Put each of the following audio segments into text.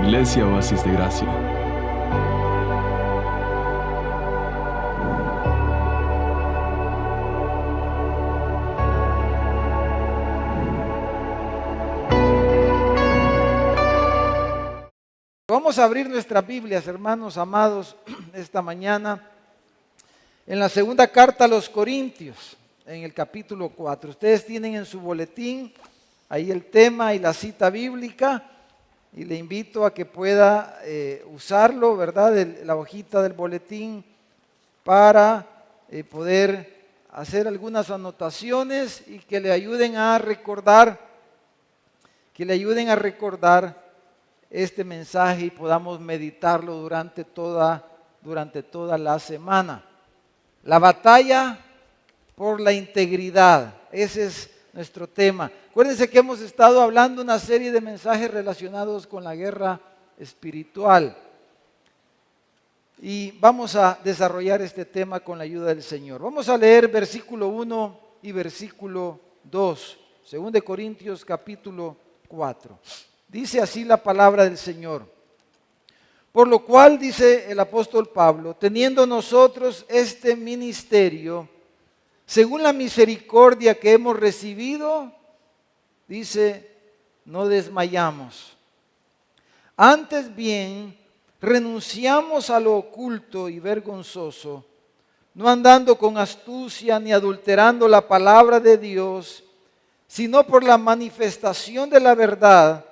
Iglesia Oasis de Gracia. Vamos a abrir nuestras Biblias, hermanos amados, esta mañana en la segunda carta a los Corintios, en el capítulo 4. Ustedes tienen en su boletín ahí el tema y la cita bíblica, y le invito a que pueda usarlo, ¿verdad? La hojita del boletín para poder hacer algunas anotaciones y que le ayuden a recordar, este mensaje y podamos meditarlo durante toda la semana. La batalla por la integridad, ese es nuestro tema. Acuérdense que hemos estado hablando una serie de mensajes relacionados con la guerra espiritual y vamos a desarrollar este tema con la ayuda del Señor. Vamos a leer versículo 1 y versículo 2, 2 Corintios capítulo 4. Dice así la palabra del Señor. Por lo cual, dice el apóstol Pablo, teniendo nosotros este ministerio, según la misericordia que hemos recibido, dice, no desmayamos. Antes bien, renunciamos a lo oculto y vergonzoso, no andando con astucia ni adulterando la palabra de Dios, sino por la manifestación de la verdad,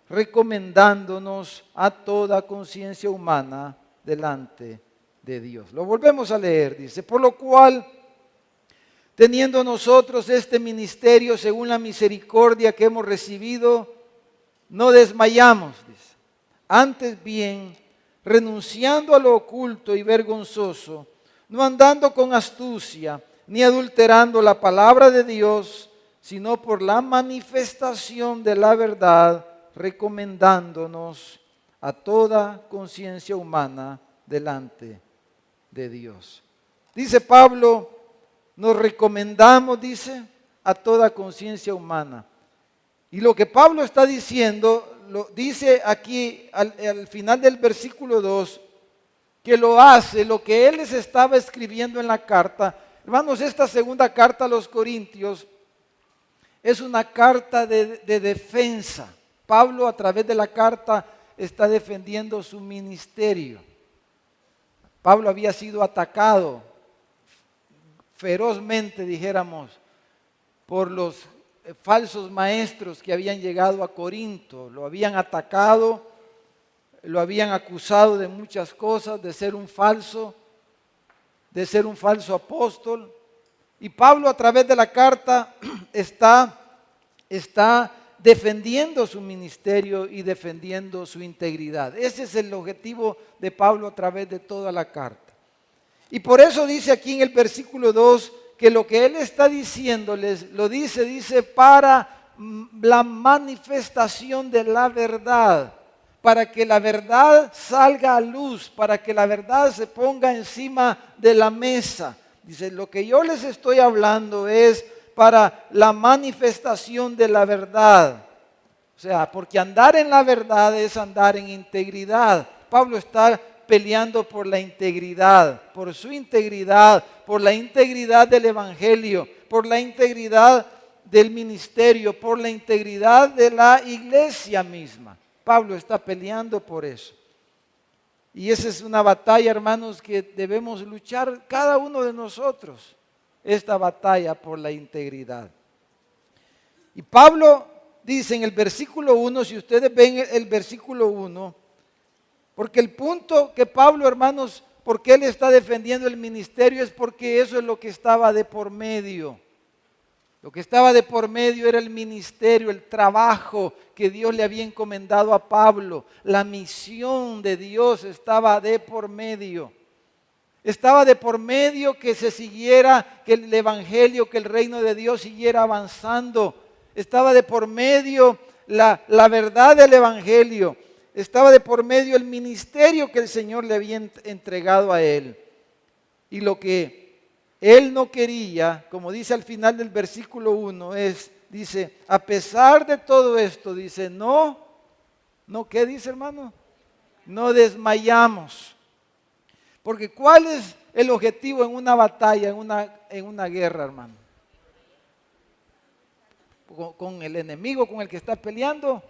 recomendándonos a toda conciencia humana delante de Dios. Lo volvemos a leer, dice, por lo cual, teniendo nosotros este ministerio según la misericordia que hemos recibido, no desmayamos, dice. Antes bien, renunciando a lo oculto y vergonzoso, no andando con astucia, ni adulterando la palabra de Dios, sino por la manifestación de la verdad, recomendándonos a toda conciencia humana delante de Dios. Dice Pablo, nos recomendamos, dice, a toda conciencia humana. Y lo que Pablo está diciendo, lo dice aquí al final del versículo 2, que lo hace, lo que él les estaba escribiendo en la carta. Hermanos, esta segunda carta a los Corintios es una carta de defensa. Pablo a través de la carta está defendiendo su ministerio. Pablo había sido atacado ferozmente, dijéramos, por los falsos maestros que habían llegado a Corinto. Lo habían atacado, lo habían acusado de muchas cosas, de ser un falso apóstol. Y Pablo a través de la carta está defendiendo su ministerio y defendiendo su integridad. Ese es el objetivo de Pablo a través de toda la carta. Y por eso dice aquí en el versículo 2 que lo que él está diciéndoles, lo dice para la manifestación de la verdad, para que la verdad salga a luz, para que la verdad se ponga encima de la mesa. Dice, lo que yo les estoy hablando es para la manifestación de la verdad. O sea, porque andar en la verdad es andar en integridad. Pablo está peleando por la integridad, por su integridad, por la integridad del evangelio, por la integridad del ministerio, por la integridad de la iglesia misma. Pablo está peleando por eso. Y esa es una batalla, hermanos, que debemos luchar cada uno de nosotros. Esta batalla por la integridad. Y Pablo dice en el versículo 1, si ustedes ven el versículo 1, porque el punto que Pablo, hermanos, ¿por qué él está defendiendo el ministerio? Es porque eso es lo que estaba de por medio. Lo que estaba de por medio era el ministerio, el trabajo que Dios le había encomendado a Pablo. La misión de Dios estaba de por medio. Estaba de por medio que se siguiera, que el evangelio, que el reino de Dios siguiera avanzando. Estaba de por medio la verdad del evangelio. Estaba de por medio el ministerio que el Señor le había entregado a él. Y lo que él no quería, como dice al final del versículo 1, dice, a pesar de todo esto, dice, ¿qué dice, hermano? no desmayamos. Porque ¿cuál es el objetivo en una batalla, en una guerra, hermano? Con el enemigo con el que está peleando,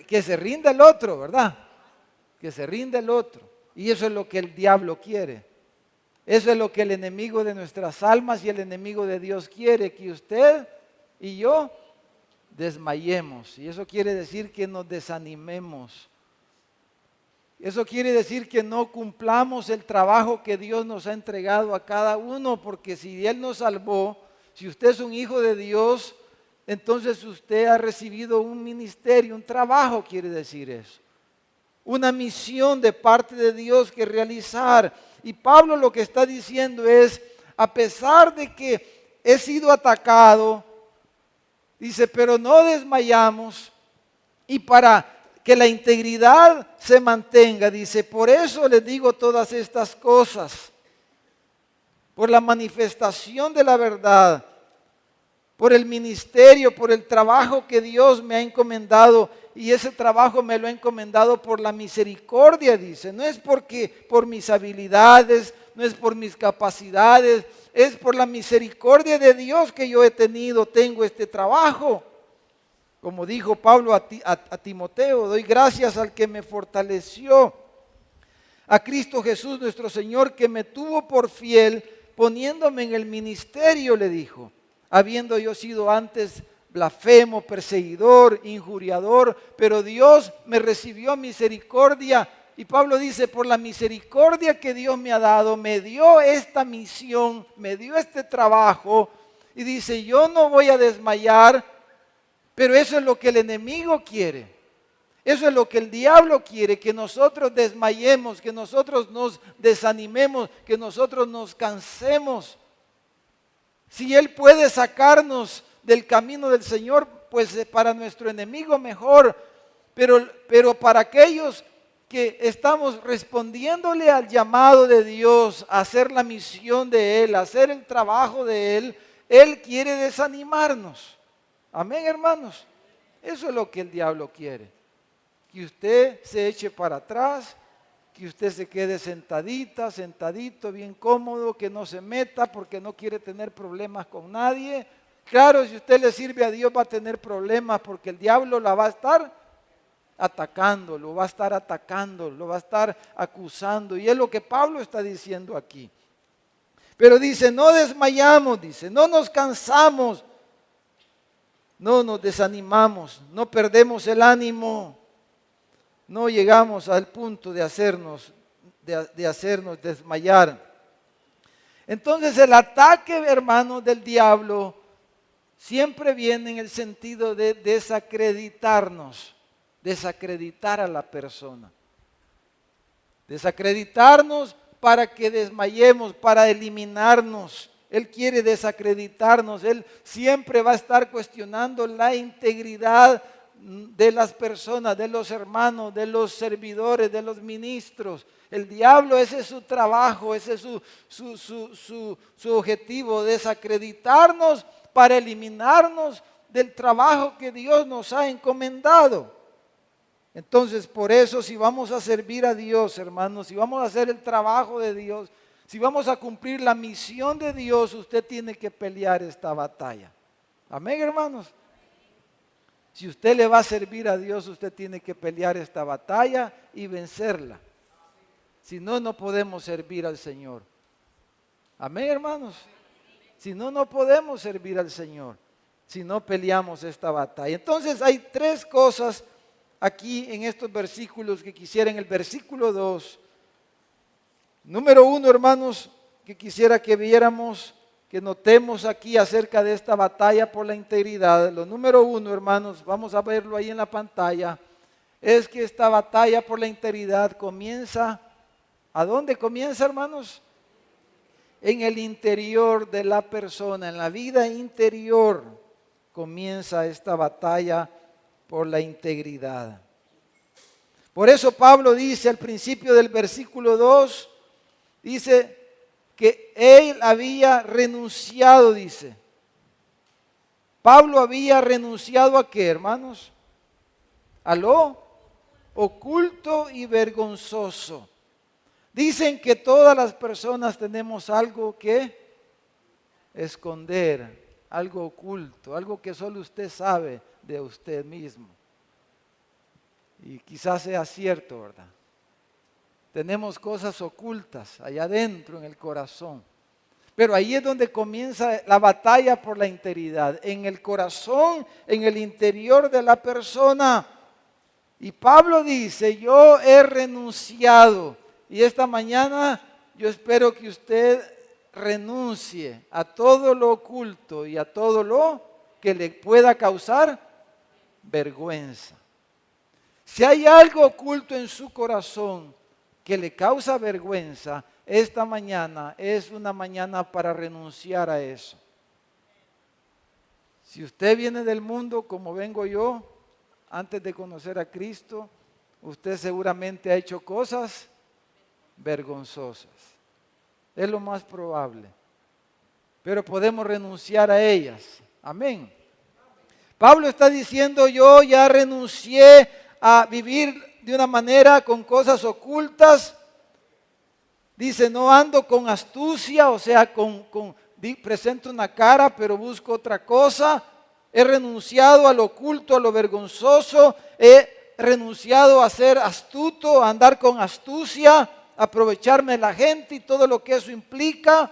que se rinda el otro, ¿verdad? Que se rinda el otro. Y eso es lo que el diablo quiere. Eso es lo que el enemigo de nuestras almas y el enemigo de Dios quiere, que usted y yo desmayemos. Y eso quiere decir que nos desanimemos. Eso quiere decir que no cumplamos el trabajo que Dios nos ha entregado a cada uno, porque si Él nos salvó, si usted es un hijo de Dios, entonces usted ha recibido un ministerio, un trabajo, quiere decir eso. Una misión de parte de Dios que realizar. Y Pablo lo que está diciendo es, a pesar de que he sido atacado, dice, pero no desmayamos, y para que la integridad se mantenga, dice, por eso les digo todas estas cosas, por la manifestación de la verdad, por el ministerio, por el trabajo que Dios me ha encomendado, y ese trabajo me lo ha encomendado por la misericordia, dice, no es porque por mis habilidades, no es por mis capacidades, es por la misericordia de Dios que yo tengo este trabajo. Como dijo Pablo a Timoteo, doy gracias al que me fortaleció, a Cristo Jesús nuestro Señor, que me tuvo por fiel, poniéndome en el ministerio, le dijo, habiendo yo sido antes blasfemo, perseguidor, injuriador, pero Dios me recibió misericordia. Y Pablo dice, por la misericordia que Dios me ha dado, me dio esta misión, me dio este trabajo, y dice, yo no voy a desmayar. Pero eso es lo que el enemigo quiere. Eso es lo que el diablo quiere, que nosotros desmayemos, que nosotros nos desanimemos, que nosotros nos cansemos. Si Él puede sacarnos del camino del Señor, pues para nuestro enemigo mejor. Pero para aquellos que estamos respondiéndole al llamado de Dios, a hacer la misión de Él, a hacer el trabajo de Él, Él quiere desanimarnos. Amén, hermanos. Eso es lo que el diablo quiere. Que usted se eche para atrás, que usted se quede sentadita, sentadito, bien cómodo, que no se meta porque no quiere tener problemas con nadie. Claro, si usted le sirve a Dios va a tener problemas porque el diablo la va a estar atacando, lo va a estar atacando, lo va a estar acusando. Y es lo que Pablo está diciendo aquí. Pero dice, no desmayamos, dice, no nos cansamos. No nos desanimamos, no perdemos el ánimo, no llegamos al punto de hacernos desmayar. Entonces el ataque, hermanos, del diablo siempre viene en el sentido de desacreditarnos, desacreditar a la persona. Desacreditarnos para que desmayemos, para eliminarnos. Él quiere desacreditarnos, Él siempre va a estar cuestionando la integridad de las personas, de los hermanos, de los servidores, de los ministros. El diablo, ese es su trabajo, ese es su objetivo, desacreditarnos para eliminarnos del trabajo que Dios nos ha encomendado. Entonces, por eso, si vamos a servir a Dios, hermanos, si vamos a hacer el trabajo de Dios, si vamos a cumplir la misión de Dios, usted tiene que pelear esta batalla. Amén, hermanos. Si usted le va a servir a Dios, usted tiene que pelear esta batalla y vencerla. Si no, no podemos servir al Señor. Amén, hermanos. Si no, no podemos servir al Señor si no peleamos esta batalla. Entonces hay tres cosas aquí en estos versículos que quisiera en el versículo 2. Número 1, hermanos, que quisiera que viéramos, que notemos aquí acerca de esta batalla por la integridad. Lo número 1, hermanos, vamos a verlo ahí en la pantalla, es que esta batalla por la integridad comienza, ¿a dónde comienza, hermanos? En el interior de la persona, en la vida interior comienza esta batalla por la integridad. Por eso Pablo dice al principio del versículo 2, dice que él había renunciado, dice. Pablo había renunciado ¿a qué, hermanos? A lo oculto y vergonzoso. Dicen que todas las personas tenemos algo que esconder, algo oculto, algo que solo usted sabe de usted mismo. Y quizás sea cierto, ¿verdad? Tenemos cosas ocultas allá adentro en el corazón. Pero ahí es donde comienza la batalla por la integridad, en el corazón, en el interior de la persona. Y Pablo dice, yo he renunciado. Y esta mañana yo espero que usted renuncie a todo lo oculto y a todo lo que le pueda causar vergüenza. Si hay algo oculto en su corazón que le causa vergüenza, esta mañana es una mañana para renunciar a eso. Si usted viene del mundo como vengo yo, antes de conocer a Cristo, usted seguramente ha hecho cosas vergonzosas. Es lo más probable. Pero podemos renunciar a ellas. Amén. Pablo está diciendo, yo ya renuncié a vivir de una manera con cosas ocultas. Dice, no ando con astucia, o sea, presento una cara, pero busco otra cosa. He renunciado a lo oculto, a lo vergonzoso. He renunciado a ser astuto, a andar con astucia, a aprovecharme de la gente y todo lo que eso implica.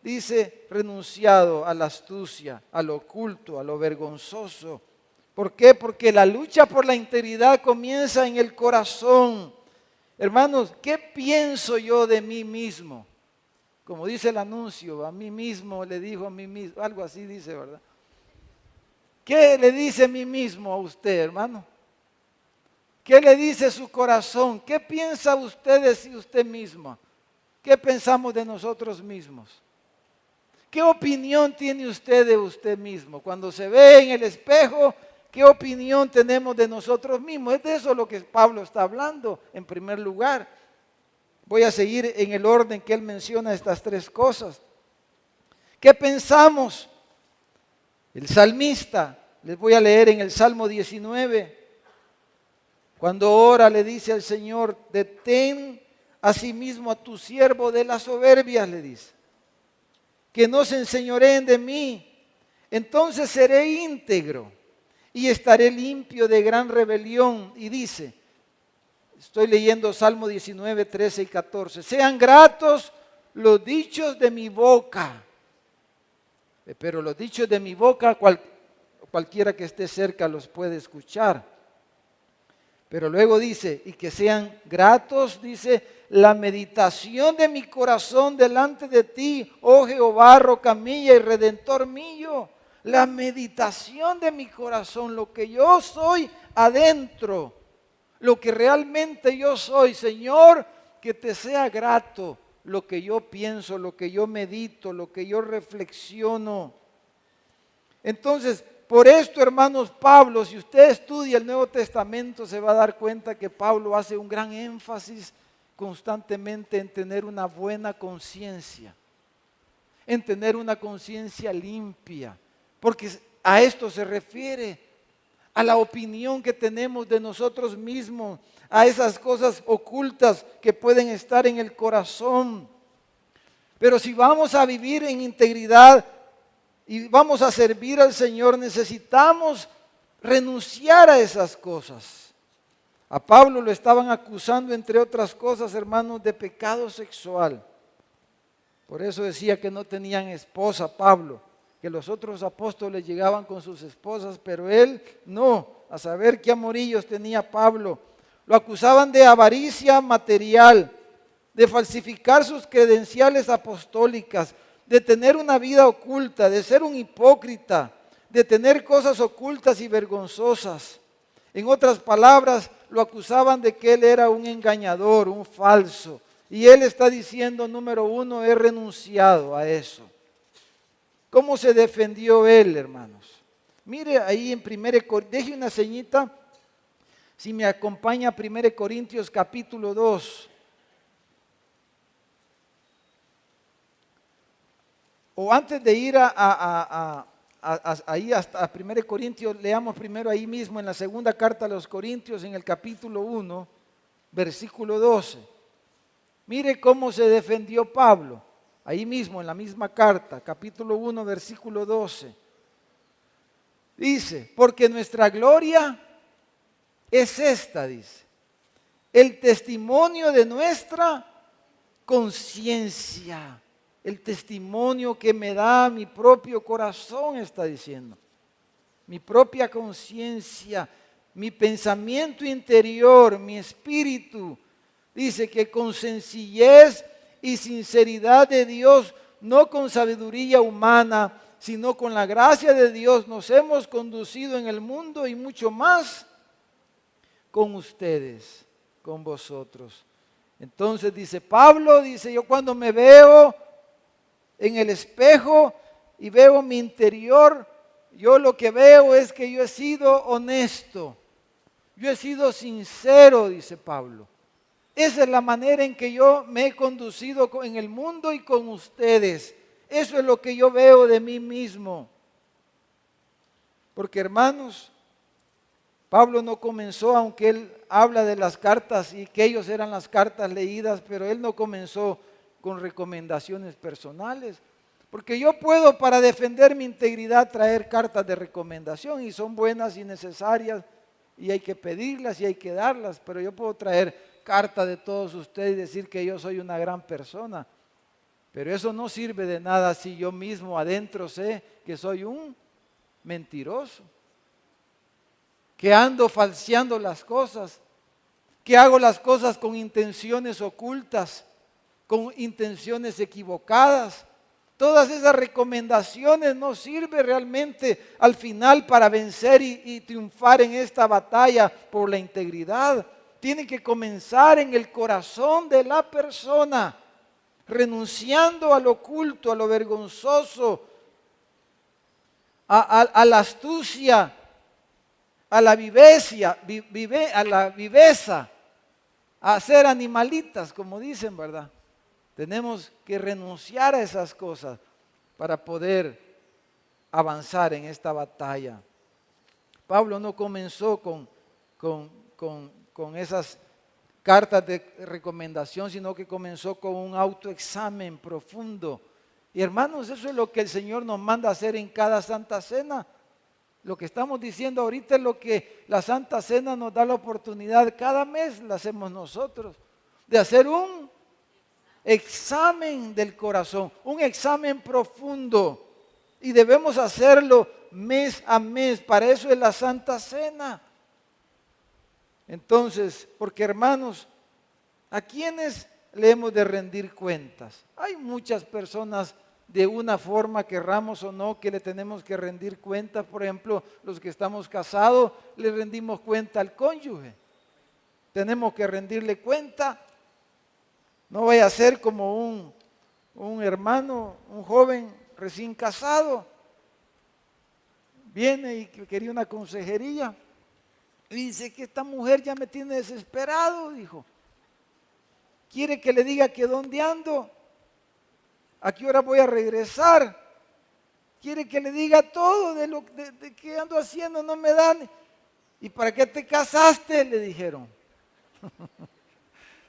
Dice, renunciado a la astucia, a lo oculto, a lo vergonzoso. ¿Por qué? Porque la lucha por la integridad comienza en el corazón. Hermanos, ¿qué pienso yo de mí mismo? Como dice el anuncio, a mí mismo le dijo a mí mismo, algo así dice, ¿verdad? ¿Qué le dice a mí mismo a usted, hermano? ¿Qué le dice su corazón? ¿Qué piensa usted de sí usted mismo? ¿Qué pensamos de nosotros mismos? ¿Qué opinión tiene usted de usted mismo? Cuando se ve en el espejo, ¿qué opinión tenemos de nosotros mismos? Es de eso lo que Pablo está hablando en primer lugar. Voy a seguir en el orden que él menciona estas tres cosas. ¿Qué pensamos? El salmista, les voy a leer en el Salmo 19, cuando ora le dice al Señor, detén asimismo a tu siervo de las soberbias, le dice, que no se enseñoreen de mí, entonces seré íntegro y estaré limpio de gran rebelión. Y dice, estoy leyendo Salmo 19, 13 y 14. Sean gratos los dichos de mi boca. Pero los dichos de mi boca, cualquiera que esté cerca los puede escuchar. Pero luego dice, y que sean gratos, dice, la meditación de mi corazón delante de ti, oh Jehová, roca mía y redentor mío. La meditación de mi corazón, lo que yo soy adentro, lo que realmente yo soy, Señor, que te sea grato lo que yo pienso, lo que yo medito, lo que yo reflexiono. Entonces, por esto, hermanos, Pablo, si usted estudia el Nuevo Testamento, se va a dar cuenta que Pablo hace un gran énfasis constantemente en tener una buena conciencia, en tener una conciencia limpia, porque a esto se refiere, a la opinión que tenemos de nosotros mismos, a esas cosas ocultas que pueden estar en el corazón. Pero si vamos a vivir en integridad y vamos a servir al Señor, necesitamos renunciar a esas cosas. A Pablo lo estaban acusando, entre otras cosas, hermanos, de pecado sexual. Por eso decía que no tenían esposa Pablo, que los otros apóstoles llegaban con sus esposas, pero él no. A saber qué amorillos tenía Pablo. Lo acusaban de avaricia material, de falsificar sus credenciales apostólicas, de tener una vida oculta, de ser un hipócrita, de tener cosas ocultas y vergonzosas. En otras palabras, lo acusaban de que él era un engañador, un falso. Y él está diciendo, número uno, he renunciado a eso. ¿Cómo se defendió él, hermanos? Mire ahí en 1 Corintios, deje una ceñita, si me acompaña a 1 Corintios capítulo 2. O antes de ir a ahí hasta 1 Corintios, leamos primero ahí mismo en la segunda carta a los Corintios, en el capítulo 1, versículo 12. Mire cómo se defendió Pablo, ahí mismo en la misma carta, capítulo 1, versículo 12. Dice, porque nuestra gloria es esta, dice, el testimonio de nuestra conciencia, el testimonio que me da mi propio corazón, está diciendo, mi propia conciencia, mi pensamiento interior, mi espíritu. Dice que con sencillez y sinceridad de Dios, no con sabiduría humana, sino con la gracia de Dios, nos hemos conducido en el mundo y mucho más con ustedes, con vosotros. Entonces dice Pablo, dice, yo cuando me veo en el espejo y veo mi interior, yo lo que veo es que yo he sido honesto, yo he sido sincero, dice Pablo. Esa es la manera en que yo me he conducido en el mundo y con ustedes. Eso es lo que yo veo de mí mismo. Porque hermanos, Pablo no comenzó, aunque él habla de las cartas y que ellos eran las cartas leídas, pero él no comenzó con recomendaciones personales. Porque yo puedo, para defender mi integridad, traer cartas de recomendación y son buenas y necesarias y hay que pedirlas y hay que darlas, pero yo puedo traer cartas de todos ustedes y decir que yo soy una gran persona. Pero eso no sirve de nada si yo mismo adentro sé que soy un mentiroso, que ando falseando las cosas, que hago las cosas con intenciones ocultas, con intenciones equivocadas. Todas esas recomendaciones no sirven realmente al final para vencer y triunfar en esta batalla por la integridad. Tiene que comenzar en el corazón de la persona, renunciando a lo oculto, a lo vergonzoso, a la astucia, a la viveza, a ser animalitas, como dicen, ¿verdad? Tenemos que renunciar a esas cosas para poder avanzar en esta batalla. Pablo no comenzó con esas cartas de recomendación, sino que comenzó con un autoexamen profundo. Y hermanos, eso es lo que el Señor nos manda hacer en cada Santa Cena. Lo que estamos diciendo ahorita es lo que la Santa Cena nos da la oportunidad, cada mes la hacemos nosotros, de hacer un examen del corazón, un examen profundo. Y debemos hacerlo mes a mes, para eso es la Santa Cena. Entonces, porque hermanos, ¿a quiénes le hemos de rendir cuentas? Hay muchas personas de una forma, querramos o no, que le tenemos que rendir cuentas. Por ejemplo, los que estamos casados, le rendimos cuenta al cónyuge. Tenemos que rendirle cuenta. No vaya a ser como un hermano, un joven recién casado. Viene y quería una consejería. Y dice que esta mujer ya me tiene desesperado, dijo. Quiere que le diga que dónde ando, a qué hora voy a regresar. Quiere que le diga todo de lo de que ando haciendo, no me dan. ¿Y para qué te casaste?, le dijeron.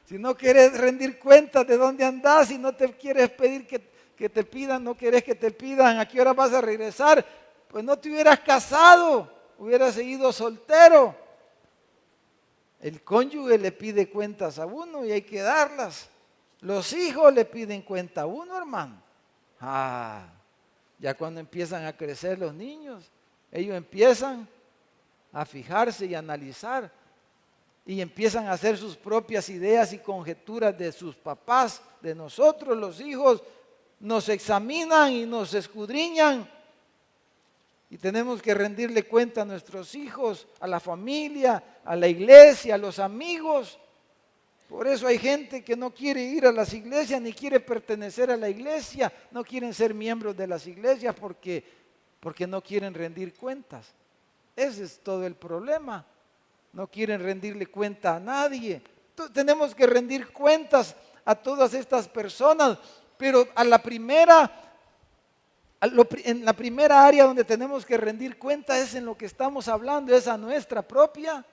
Si no quieres rendir cuentas de dónde andas, si no te quieres pedir que te pidan, no quieres que te pidan a qué hora vas a regresar, pues no te hubieras casado, hubieras seguido soltero. El cónyuge le pide cuentas a uno y hay que darlas. Los hijos le piden cuenta a uno, hermano. Ya cuando empiezan a crecer los niños, ellos empiezan a fijarse y analizar y empiezan a hacer sus propias ideas y conjeturas de sus papás, de nosotros los hijos. Nos examinan y nos escudriñan y tenemos que rendirle cuenta a nuestros hijos, a la familia, a la iglesia, a los amigos. Por eso hay gente que no quiere ir a las iglesias ni quiere pertenecer a la iglesia, no quieren ser miembros de las iglesias porque no quieren rendir cuentas. Ese es todo el problema. No quieren rendirle cuenta a nadie. Entonces, tenemos que rendir cuentas a todas estas personas, pero a la primera En la primera área donde tenemos que rendir cuenta es en lo que estamos hablando, es a nuestra propia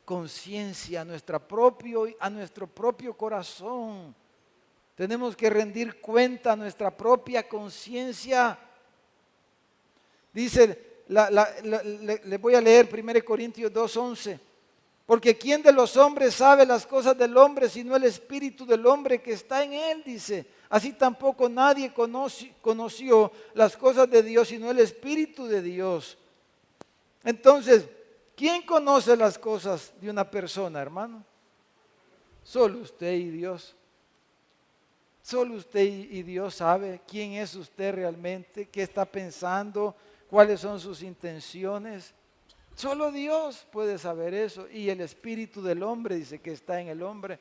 conciencia, a nuestro propio corazón. Tenemos que rendir cuenta a nuestra propia conciencia. Dice, le voy a leer 1 Corintios 2:11. Porque ¿quién de los hombres sabe las cosas del hombre sino el espíritu del hombre que está en él? Dice, así tampoco nadie conoció las cosas de Dios sino el espíritu de Dios. Entonces, ¿quién conoce las cosas de una persona, hermano? Solo usted y Dios. Solo usted y Dios sabe quién es usted realmente, qué está pensando, cuáles son sus intenciones. Solo Dios puede saber eso. Y el espíritu del hombre dice que está en el hombre.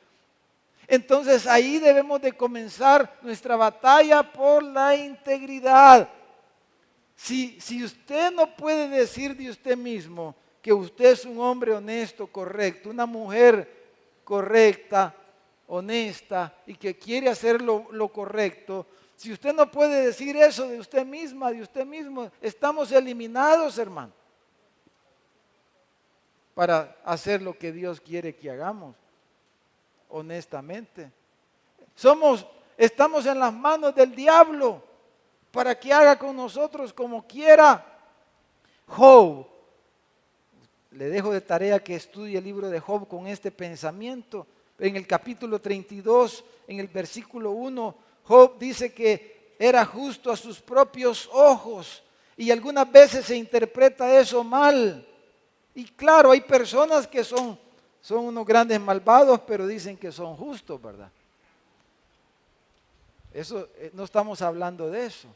Entonces ahí debemos de comenzar nuestra batalla por la integridad. Si usted no puede decir de usted mismo que usted es un hombre honesto, correcto, una mujer correcta, honesta y que quiere hacer lo correcto, si usted no puede decir eso de usted misma, de usted mismo, estamos eliminados, hermano, para hacer lo que Dios quiere que hagamos, honestamente. Estamos en las manos del diablo para que haga con nosotros como quiera. Job, le dejo de tarea que estudie el libro de Job con este pensamiento. En el capítulo 32, en el versículo 1, Job dice que era justo a sus propios ojos y algunas veces se interpreta eso mal. Y claro, hay personas que son unos grandes malvados, pero dicen que son justos, ¿verdad? Eso, no estamos hablando de eso.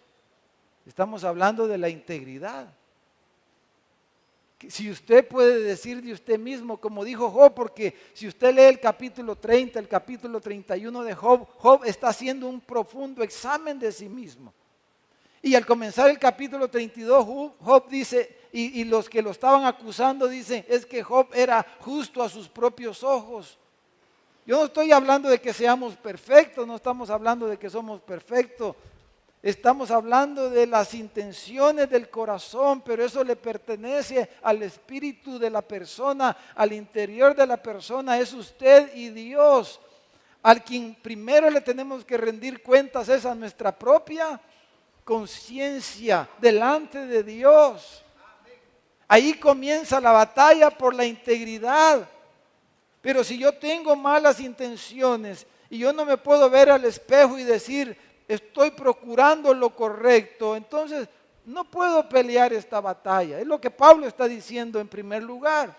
Estamos hablando de la integridad. Si usted puede decir de usted mismo, como dijo Job, porque si usted lee el capítulo 30, el capítulo 31 de Job, Job está haciendo un profundo examen de sí mismo. Y al comenzar el capítulo 32, Job dice, y los que lo estaban acusando dicen, es que Job era justo a sus propios ojos. Yo no estoy hablando de que seamos perfectos, no estamos hablando de que somos perfectos. Estamos hablando de las intenciones del corazón, pero eso le pertenece al espíritu de la persona, al interior de la persona, es usted y Dios. Al quien primero le tenemos que rendir cuentas es a nuestra propia conciencia delante de Dios. Ahí comienza la batalla por la integridad. Pero si yo tengo malas intenciones y yo no me puedo ver al espejo y decir, estoy procurando lo correcto, entonces no puedo pelear esta batalla. Es lo que Pablo está diciendo en primer lugar.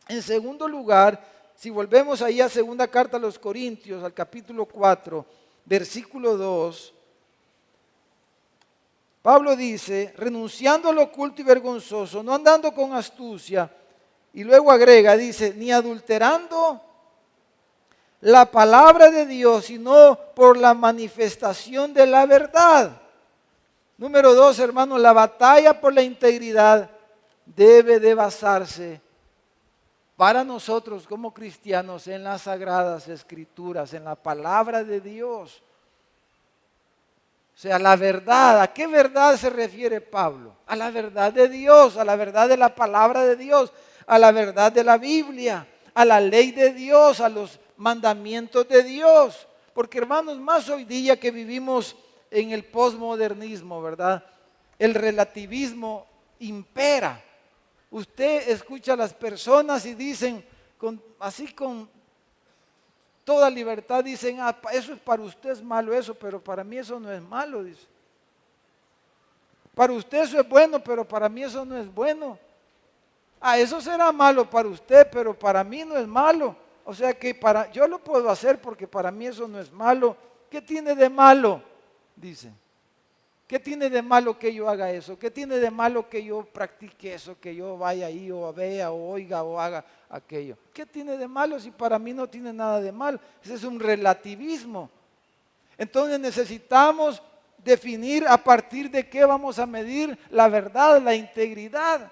En segundo lugar, si volvemos ahí a segunda carta a los Corintios, al capítulo 4, versículo 2, Pablo dice, renunciando a lo oculto y vergonzoso, no andando con astucia, y luego agrega, dice, ni adulterando la palabra de Dios, sino por la manifestación de la verdad. Número 2, hermanos, la batalla por la integridad debe de basarse para nosotros como cristianos en las sagradas escrituras, en la palabra de Dios. O sea, la verdad. ¿A qué verdad se refiere Pablo? A la verdad de Dios, a la verdad de la palabra de Dios, a la verdad de la Biblia, a la ley de Dios, a los mandamientos de Dios. Porque hermanos, más hoy día que vivimos en el posmodernismo, ¿verdad? El relativismo impera. Usted escucha a las personas y dicen, así con toda libertad, dicen, eso es para usted es malo eso, pero para mí eso no es malo, dice. Para usted eso es bueno, pero para mí eso no es bueno. Eso será malo para usted, pero para mí no es malo. O sea que yo lo puedo hacer porque para mí eso no es malo. ¿Qué tiene de malo? Dicen. ¿Qué tiene de malo que yo haga eso? ¿Qué tiene de malo que yo practique eso? Que yo vaya ahí o vea o oiga o haga aquello. ¿Qué tiene de malo si para mí no tiene nada de malo? Ese es un relativismo. Entonces necesitamos definir a partir de qué vamos a medir la verdad, la integridad.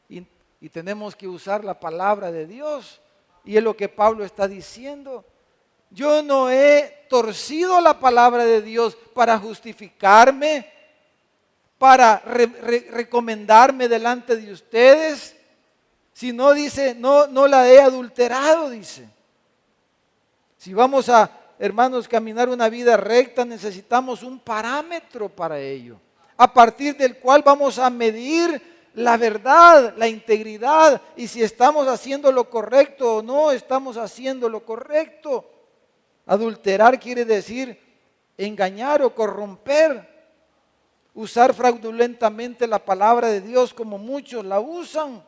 Y tenemos que usar la palabra de Dios. Y es lo que Pablo está diciendo. Yo no he torcido la palabra de Dios para justificarme, para recomendarme delante de ustedes, sino dice, no la he adulterado, dice. Si vamos a, hermanos, caminar una vida recta, necesitamos un parámetro para ello, a partir del cual vamos a medir la verdad, la integridad, y si estamos haciendo lo correcto o no estamos haciendo lo correcto. Adulterar quiere decir engañar o corromper, usar fraudulentamente la palabra de Dios como muchos la usan.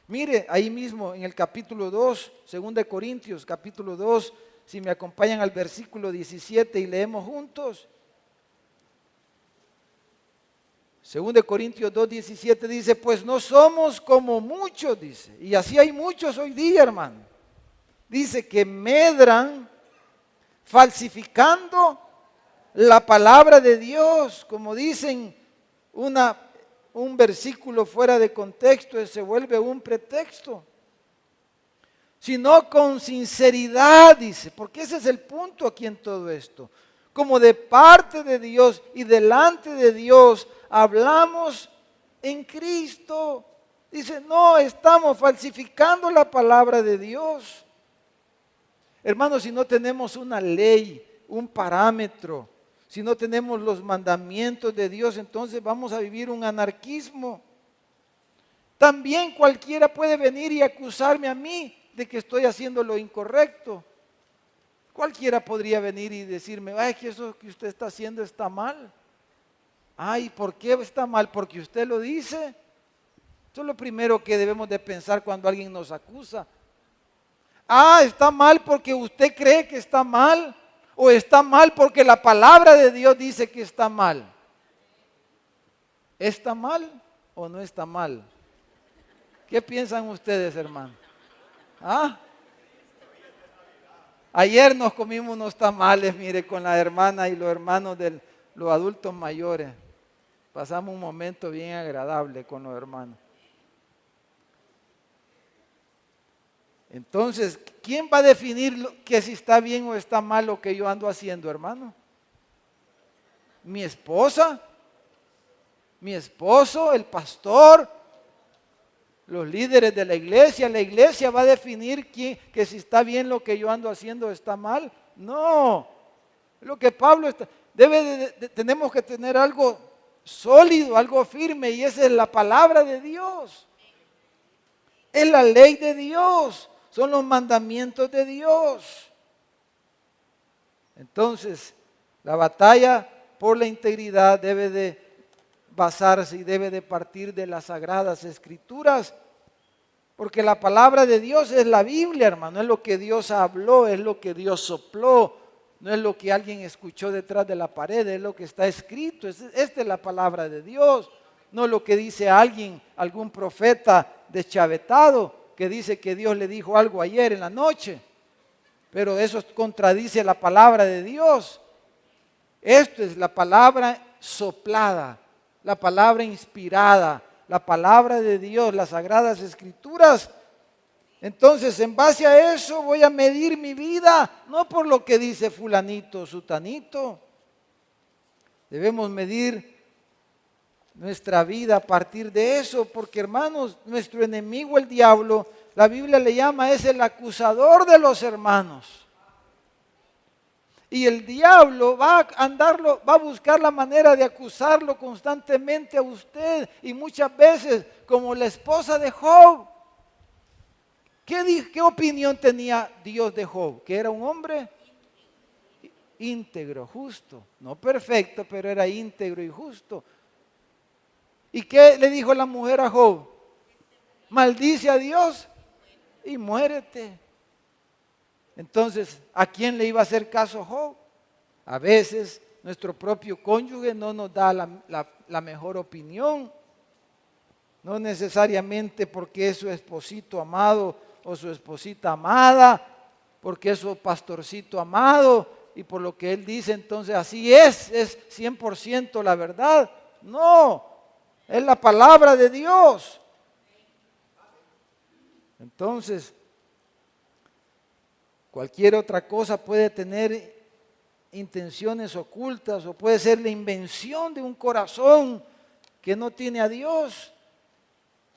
Mire, ahí mismo en el capítulo 2, 2 Corintios, capítulo 2, si me acompañan al versículo 17 y leemos juntos. 2 Corintios 2, 17 dice, pues no somos como muchos, dice, y así hay muchos hoy día, hermano. Dice que medran falsificando la palabra de Dios, como dicen un versículo fuera de contexto se vuelve un pretexto, sino con sinceridad, dice, porque ese es el punto aquí en todo esto. Como de parte de Dios y delante de Dios hablamos en Cristo. Dice, no estamos falsificando la palabra de Dios. Hermanos, si no tenemos una ley, un parámetro, si no tenemos los mandamientos de Dios, entonces vamos a vivir un anarquismo. También cualquiera puede venir y acusarme a mí de que estoy haciendo lo incorrecto. Cualquiera podría venir y decirme, ay, que eso que usted está haciendo está mal. Ay, ¿por qué está mal? Porque usted lo dice. Eso es lo primero que debemos de pensar cuando alguien nos acusa. Ah, está mal porque usted cree que está mal, o está mal porque la palabra de Dios dice que está mal. ¿Está mal o no está mal? ¿Qué piensan ustedes, hermano? ¿Ah? Ayer nos comimos unos tamales, mire, con la hermana y los hermanos de los adultos mayores. Pasamos un momento bien agradable con los hermanos. Entonces, ¿quién va a definir que si está bien o está mal lo que yo ando haciendo, hermano? ¿Mi esposa? ¿Mi esposo? ¿El pastor? ¿Los líderes de la iglesia? ¿La iglesia va a definir que si está bien lo que yo ando haciendo está mal? No. Lo que Pablo está... tenemos que tener algo sólido, algo firme, y esa es la palabra de Dios. Es la ley de Dios. Son los mandamientos de Dios. Entonces, la batalla por la integridad debe de basarse y debe de partir de las sagradas escrituras, porque la palabra de Dios es la Biblia, hermano, es lo que Dios habló, es lo que Dios sopló, no es lo que alguien escuchó detrás de la pared, es lo que está escrito. Esta es la palabra de Dios, no lo que dice alguien, algún profeta deschavetado, que dice que Dios le dijo algo ayer en la noche, pero eso contradice la palabra de Dios. Esto es la palabra soplada, la palabra inspirada, la palabra de Dios, las sagradas escrituras. Entonces, en base a eso voy a medir mi vida, no por lo que dice fulanito o sutanito. Debemos medir nuestra vida a partir de eso, porque, hermanos, nuestro enemigo, el diablo, la Biblia le llama, es el acusador de los hermanos. Y el diablo va a buscar la manera de acusarlo constantemente a usted, y muchas veces, como la esposa de Job. ¿Qué opinión tenía Dios de Job? Que era un hombre íntegro, justo, no perfecto, pero era íntegro y justo. ¿Y qué le dijo la mujer a Job? Maldice a Dios y muérete. Entonces, ¿a quién le iba a hacer caso Job? A veces nuestro propio cónyuge no nos da la mejor opinión. No necesariamente porque es su esposito amado o su esposita amada, porque es su pastorcito amado y por lo que él dice, entonces así es 100% la verdad. No. Es la palabra de Dios. Entonces, Cualquier otra cosa puede tener intenciones ocultas o puede ser la invención de un corazón que no tiene a Dios.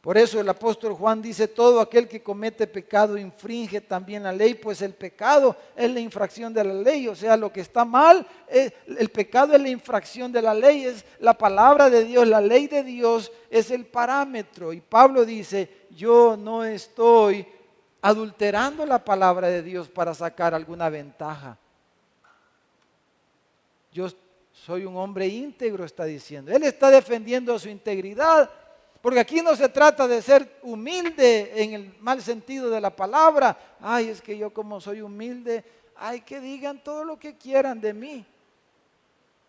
Por eso el apóstol Juan dice, todo aquel que comete pecado infringe también la ley, pues el pecado es la infracción de la ley. O sea, lo que está mal, el pecado es la infracción de la ley, es la palabra de Dios, la ley de Dios es el parámetro. Y Pablo dice, yo no estoy adulterando la palabra de Dios para sacar alguna ventaja. Yo soy un hombre íntegro, está diciendo. Él está defendiendo su integridad. Porque aquí no se trata de ser humilde en el mal sentido de la palabra. Ay, es que yo como soy humilde, ay, que digan todo lo que quieran de mí.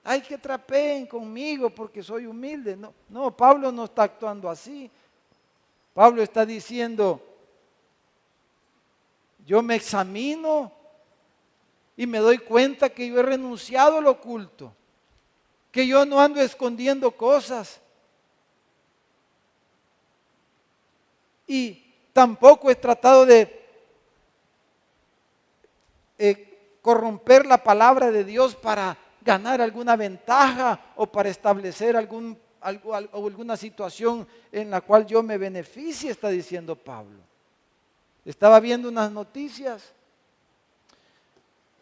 Ay, que trapeen conmigo porque soy humilde. No, no, Pablo no está actuando así. Pablo está diciendo, yo me examino y me doy cuenta que yo he renunciado al oculto, que yo no ando escondiendo cosas. Y tampoco he tratado de corromper la palabra de Dios para ganar alguna ventaja o para establecer alguna situación en la cual yo me beneficie, está diciendo Pablo. Estaba viendo unas noticias.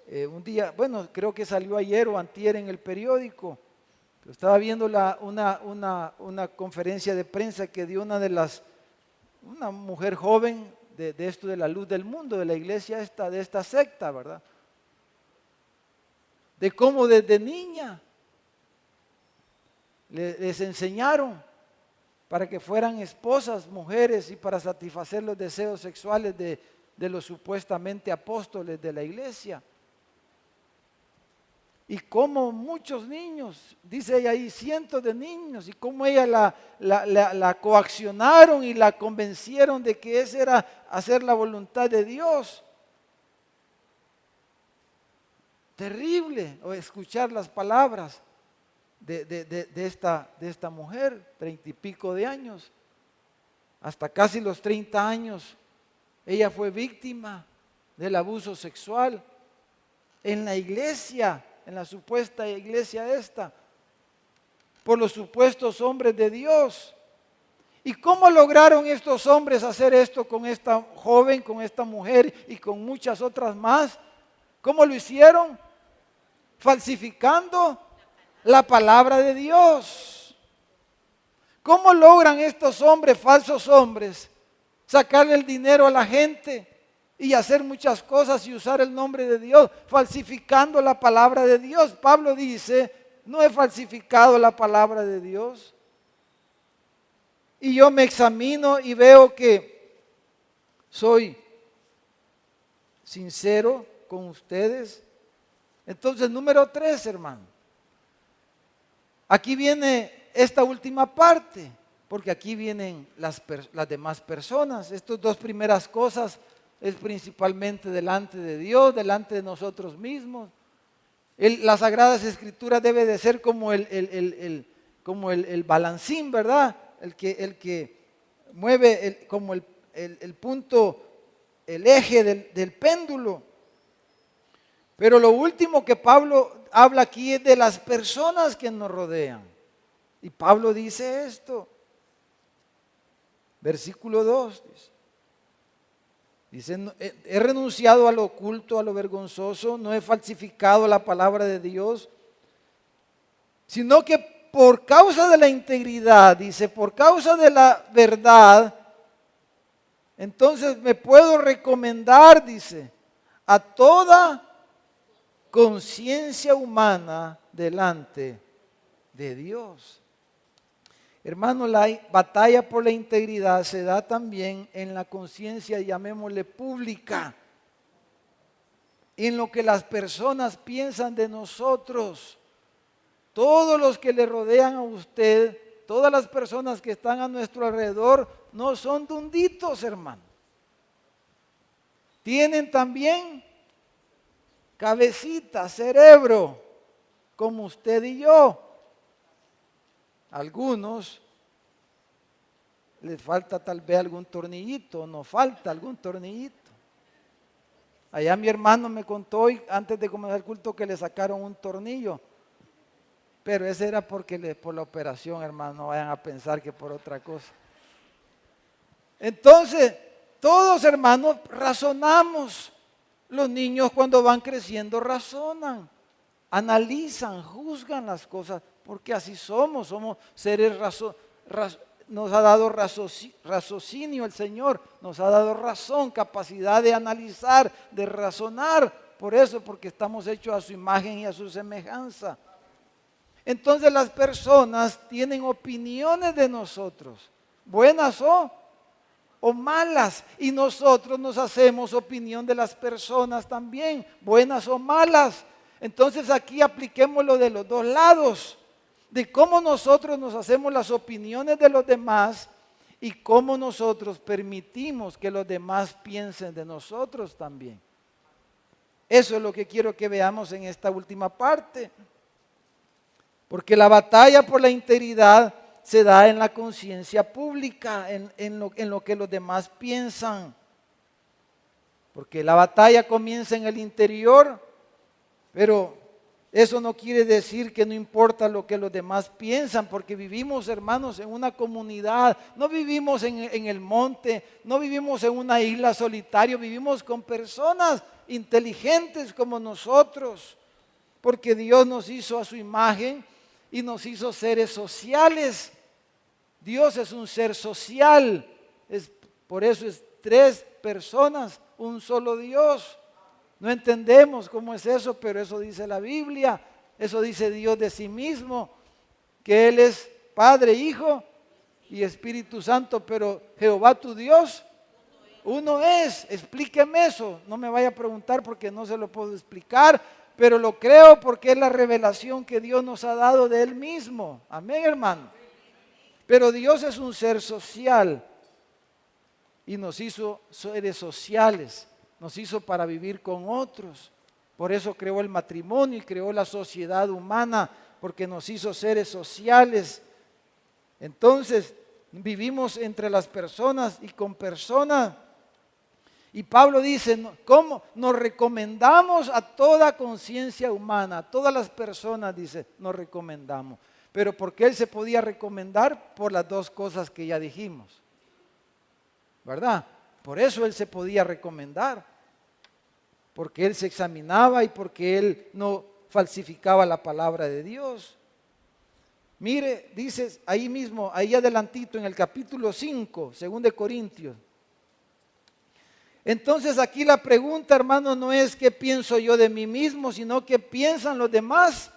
Un día, bueno, creo que salió ayer o antier en el periódico. Estaba viendo una conferencia de prensa que dio una mujer joven de esto de la luz del mundo, de la iglesia de esta secta, ¿verdad? De cómo desde niña les enseñaron para que fueran esposas, mujeres, y para satisfacer los deseos sexuales de los supuestamente apóstoles de la iglesia. Y como muchos niños, dice ella ahí, cientos de niños, y cómo ella la coaccionaron y la convencieron de que esa era hacer la voluntad de Dios. Terrible escuchar las palabras de esta mujer, 30 y pico de años, hasta casi los 30 años, ella fue víctima del abuso sexual en la iglesia, en la supuesta iglesia esta, por los supuestos hombres de Dios. ¿Y cómo lograron estos hombres hacer esto con esta joven, con esta mujer y con muchas otras más? ¿Cómo lo hicieron? Falsificando la palabra de Dios. ¿Cómo logran estos hombres, falsos hombres, sacarle el dinero a la gente y hacer muchas cosas y usar el nombre de Dios, falsificando la palabra de Dios? Pablo dice, no he falsificado la palabra de Dios. Y yo me examino y veo que soy sincero con ustedes. Entonces, número 3, hermano. Aquí viene esta última parte, porque aquí vienen las demás personas. Estas dos primeras cosas es principalmente delante de Dios, delante de nosotros mismos. Las Sagradas Escrituras debe de ser como el balancín, ¿verdad? El que mueve como el punto, el eje del péndulo. Pero lo último que Pablo habla aquí es de las personas que nos rodean. Y Pablo dice esto, versículo 2, dice, he renunciado a lo oculto, a lo vergonzoso, no he falsificado la palabra de Dios, sino que por causa de la integridad, dice, por causa de la verdad, entonces me puedo recomendar, dice, a toda conciencia humana delante de Dios. Hermano, la batalla por la integridad se da también en la conciencia, llamémosle pública, en lo que las personas piensan de nosotros. Todos los que le rodean a usted, todas las personas que están a nuestro alrededor, no son dunditos, hermano. Tienen también cabecita, cerebro, como usted y yo. Algunos les falta tal vez algún tornillito, nos falta algún tornillito. Allá mi hermano me contó hoy, antes de comenzar el culto, que le sacaron un tornillo. Pero ese era por la operación, hermano, no vayan a pensar que por otra cosa. Entonces, todos, hermanos, razonamos. Los niños cuando van creciendo razonan, analizan, juzgan las cosas, porque así somos seres nos ha dado raciocinio el Señor, nos ha dado razón, capacidad de analizar, de razonar, por eso, porque estamos hechos a su imagen y a su semejanza. Entonces las personas tienen opiniones de nosotros, buenas o malas, y nosotros nos hacemos opinión de las personas también, buenas o malas. Entonces aquí apliquémoslo de los dos lados, de cómo nosotros nos hacemos las opiniones de los demás y cómo nosotros permitimos que los demás piensen de nosotros también. Eso es lo que quiero que veamos en esta última parte, porque la batalla por la integridad se da en la conciencia pública, en lo que los demás piensan. Porque la batalla comienza en el interior, pero eso no quiere decir que no importa lo que los demás piensan, porque vivimos, hermanos, en una comunidad, no vivimos en el monte, no vivimos en una isla solitaria, vivimos con personas inteligentes como nosotros, porque Dios nos hizo a su imagen y nos hizo seres sociales. Dios es un ser social, por eso es 3 personas, un solo Dios. No entendemos cómo es eso, pero eso dice la Biblia, eso dice Dios de sí mismo, que Él es Padre, Hijo y Espíritu Santo, pero Jehová tu Dios, uno es. Explíqueme eso, no me vaya a preguntar porque no se lo puedo explicar, pero lo creo porque es la revelación que Dios nos ha dado de Él mismo. Amén, hermano. Pero Dios es un ser social y nos hizo seres sociales, nos hizo para vivir con otros. Por eso creó el matrimonio y creó la sociedad humana, porque nos hizo seres sociales. Entonces, vivimos entre las personas y con personas. Y Pablo dice, ¿cómo? Nos recomendamos a toda conciencia humana, a todas las personas, dice, nos recomendamos. Pero ¿por qué él se podía recomendar? Por las 2 cosas que ya dijimos, ¿verdad? Por eso él se podía recomendar, porque él se examinaba y porque él no falsificaba la palabra de Dios. Mire, dice ahí mismo, ahí adelantito en el capítulo 5, 2 Corintios. Entonces aquí la pregunta, hermano, no es qué pienso yo de mí mismo, sino qué piensan los demás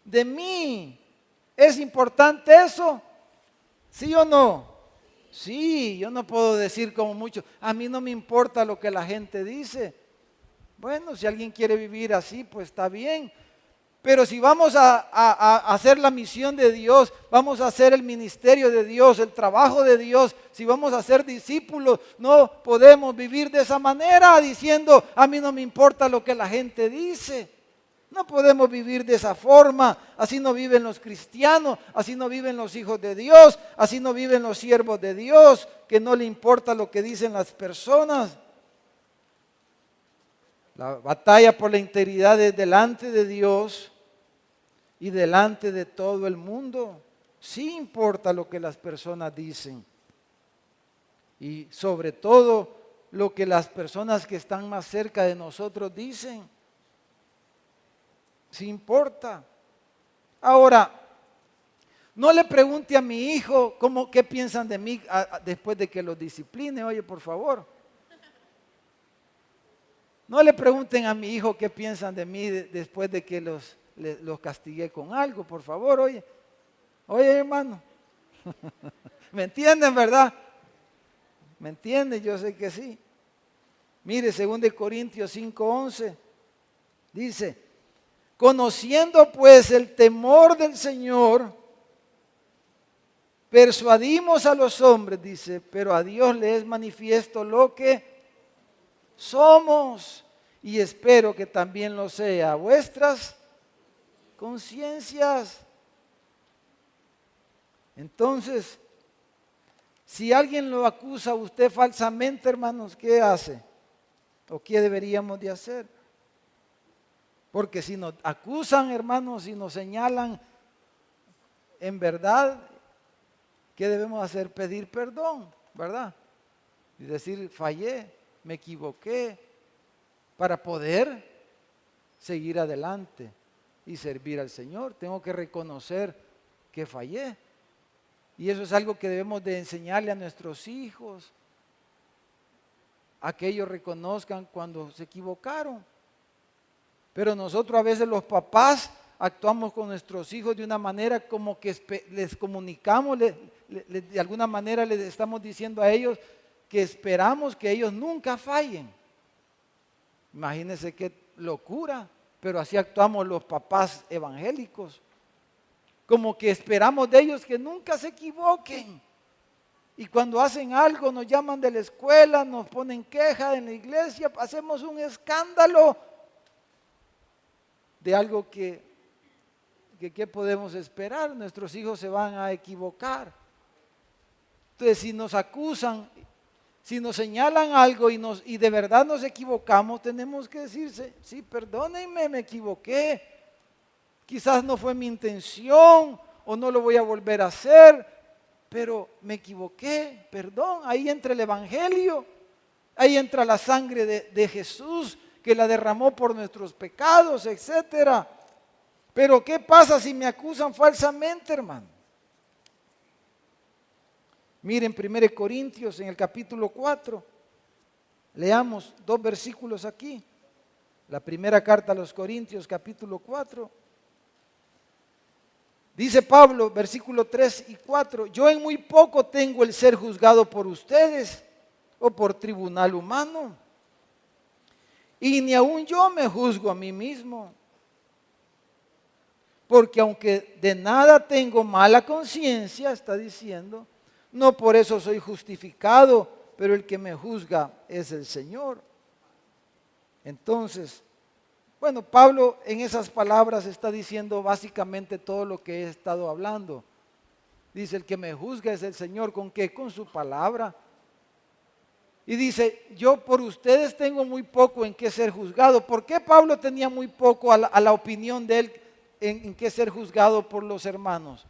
de mí. ¿Es importante eso? ¿Sí o no? Sí, yo no puedo decir como muchos, a mí no me importa lo que la gente dice. Bueno, si alguien quiere vivir así, pues está bien. Pero si vamos a hacer la misión de Dios, vamos a hacer el ministerio de Dios, el trabajo de Dios, si vamos a ser discípulos, no podemos vivir de esa manera diciendo, a mí no me importa lo que la gente dice. No podemos vivir de esa forma, así no viven los cristianos, así no viven los hijos de Dios, así no viven los siervos de Dios, que no le importa lo que dicen las personas. La batalla por la integridad es delante de Dios y delante de todo el mundo. Sí importa lo que las personas dicen y sobre todo lo que las personas que están más cerca de nosotros dicen. Sí importa. Ahora, no le pregunte a mi hijo qué piensan de mí después de que los discipline, oye, por favor. No le pregunten a mi hijo qué piensan de mí después de que los castigué con algo, por favor, oye. Oye, hermano. ¿Me entienden, verdad? ¿Me entienden? Yo sé que sí. Mire, 2 Corintios 5:11 dice, conociendo pues el temor del Señor, persuadimos a los hombres, dice, pero a Dios le es manifiesto lo que somos, y espero que también lo sea a vuestras conciencias. Entonces, si alguien lo acusa a usted falsamente, hermanos, ¿qué hace? ¿O qué deberíamos de hacer? Porque si nos acusan, hermanos, si nos señalan, en verdad, ¿qué debemos hacer? Pedir perdón, ¿verdad? Y decir, fallé, me equivoqué, para poder seguir adelante y servir al Señor. Tengo que reconocer que fallé. Y eso es algo que debemos de enseñarle a nuestros hijos, a que ellos reconozcan cuando se equivocaron. Pero nosotros a veces los papás actuamos con nuestros hijos de una manera como que les comunicamos, de alguna manera les estamos diciendo a ellos que esperamos que ellos nunca fallen. Imagínense qué locura, pero así actuamos los papás evangélicos. Como que esperamos de ellos que nunca se equivoquen. Y cuando hacen algo nos llaman de la escuela, nos ponen queja en la iglesia, hacemos un escándalo de algo que podemos esperar. Nuestros hijos se van a equivocar. Entonces, si nos acusan, si nos señalan algo y de verdad nos equivocamos, tenemos que decirse, sí, perdónenme, me equivoqué. Quizás no fue mi intención o no lo voy a volver a hacer, pero me equivoqué, perdón. Ahí entra el Evangelio, ahí entra la sangre de Jesús que la derramó por nuestros pecados, etcétera. Pero ¿qué pasa si me acusan falsamente, hermano? Miren 1 Corintios en el capítulo 4. Leamos 2 versículos aquí. La primera carta a los Corintios, capítulo 4. Dice Pablo, versículo 3 y 4, yo en muy poco tengo el ser juzgado por ustedes o por tribunal humano. Y ni aun yo me juzgo a mí mismo. Porque aunque de nada tengo mala conciencia, está diciendo, no por eso soy justificado, pero el que me juzga es el Señor. Entonces, bueno, Pablo en esas palabras está diciendo básicamente todo lo que he estado hablando. Dice, el que me juzga es el Señor. ¿Con qué? Con su palabra. Y dice, yo por ustedes tengo muy poco en qué ser juzgado. ¿Por qué Pablo tenía muy poco a la opinión de él en qué ser juzgado por los hermanos?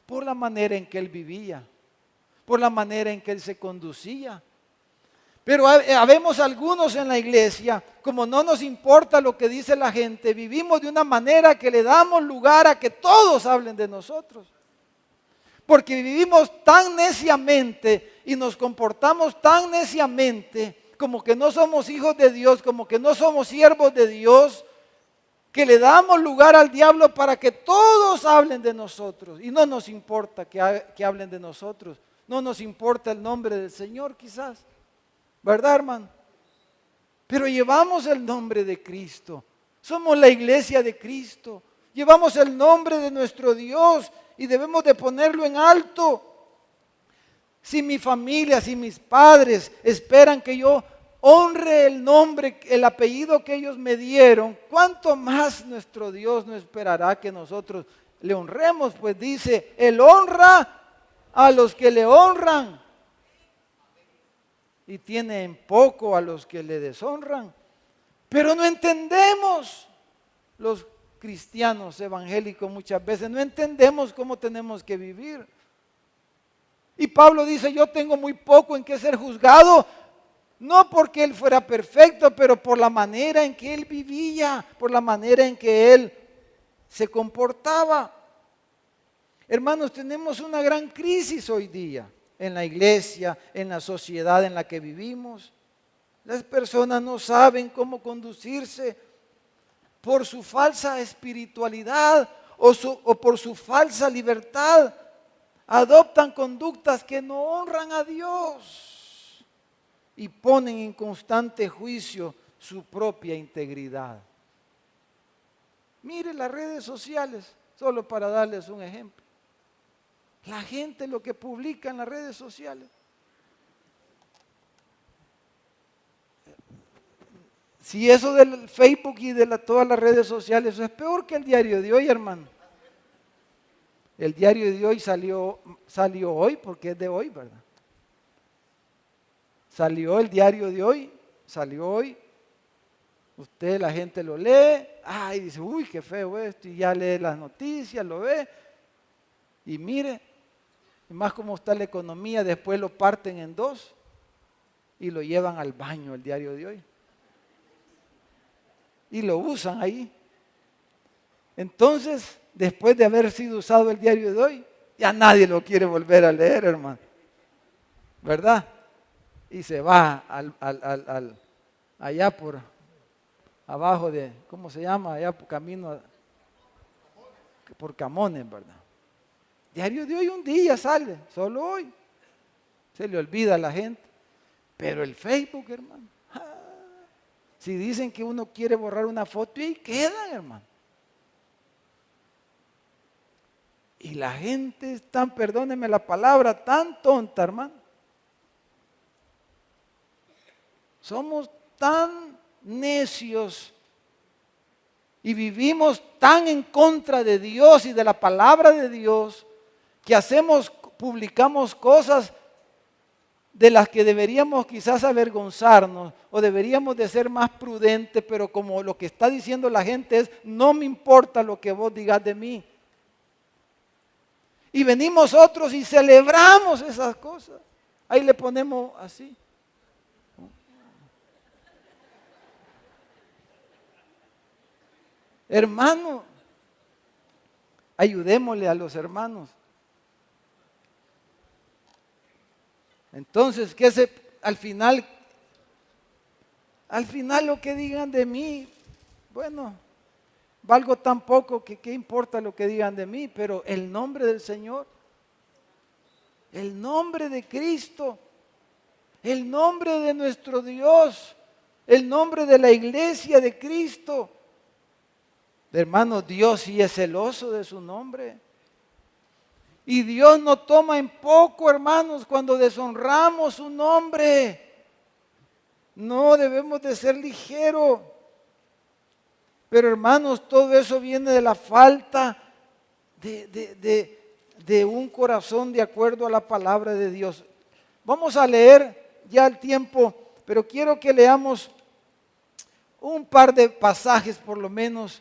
Por la manera en que él vivía, por la manera en que él se conducía. Pero habemos algunos en la iglesia, como no nos importa lo que dice la gente, vivimos de una manera que le damos lugar a que todos hablen de nosotros. Porque vivimos tan neciamente y nos comportamos tan neciamente, como que no somos hijos de Dios, como que no somos siervos de Dios, que le damos lugar al diablo para que todos hablen de nosotros. Y no nos importa que hablen de nosotros, no nos importa el nombre del Señor quizás. ¿Verdad, hermano? Pero llevamos el nombre de Cristo. Somos la iglesia de Cristo. Llevamos el nombre de nuestro Dios y debemos de ponerlo en alto. Si mi familia, si mis padres esperan que yo honre el nombre, el apellido que ellos me dieron, ¿cuánto más nuestro Dios no esperará que nosotros le honremos? Pues dice, Él honra a los que le honran. Y tiene en poco a los que le deshonran. Pero no entendemos, los cristianos evangélicos muchas veces, no entendemos cómo tenemos que vivir. Y Pablo dice, yo tengo muy poco en qué ser juzgado, no porque él fuera perfecto, pero por la manera en que él vivía, por la manera en que él se comportaba. Hermanos, tenemos una gran crisis hoy día. En la iglesia, en la sociedad en la que vivimos. Las personas no saben cómo conducirse por su falsa espiritualidad o por su falsa libertad. Adoptan conductas que no honran a Dios y ponen en constante juicio su propia integridad. Mire las redes sociales, solo para darles un ejemplo. La gente lo que publica en las redes sociales. Si eso del Facebook y de todas las redes sociales, eso es peor que el diario de hoy, hermano. El diario de hoy salió hoy porque es de hoy, ¿verdad? Salió el diario de hoy, salió hoy Usted, la gente lo lee, ay, dice, uy, qué feo esto, y ya lee las noticias, lo ve, y mire, y más como está la economía, después lo parten en dos y lo llevan al baño el diario de hoy. Y lo usan ahí. Entonces, después de haber sido usado el diario de hoy, ya nadie lo quiere volver a leer, hermano. ¿Verdad? Y se va allá por abajo de, ¿cómo se llama? Allá por camino, por Camones, ¿verdad? Diario de hoy un día sale, solo hoy. Se le olvida a la gente. Pero el Facebook, hermano. Si dicen que uno quiere borrar una foto y ahí quedan, hermano. Y la gente es tan, perdónenme la palabra, tan tonta, hermano. Somos tan necios y vivimos tan en contra de Dios y de la palabra de Dios que publicamos cosas de las que deberíamos quizás avergonzarnos o deberíamos de ser más prudentes, pero como lo que está diciendo la gente es, no me importa lo que vos digas de mí. Y venimos otros y celebramos esas cosas. Ahí le ponemos así. Hermano, ayudémosle a los hermanos. Entonces, al final lo que digan de mí, bueno, valgo tan poco que qué importa lo que digan de mí, pero el nombre del Señor, el nombre de Cristo, el nombre de nuestro Dios, el nombre de la iglesia de Cristo. Hermano, Dios sí es celoso de su nombre. Y Dios no toma en poco, hermanos, cuando deshonramos su nombre. No debemos de ser ligeros. Pero hermanos, todo eso viene de la falta de un corazón de acuerdo a la palabra de Dios. Vamos a leer ya el tiempo, pero quiero que leamos un par de pasajes por lo menos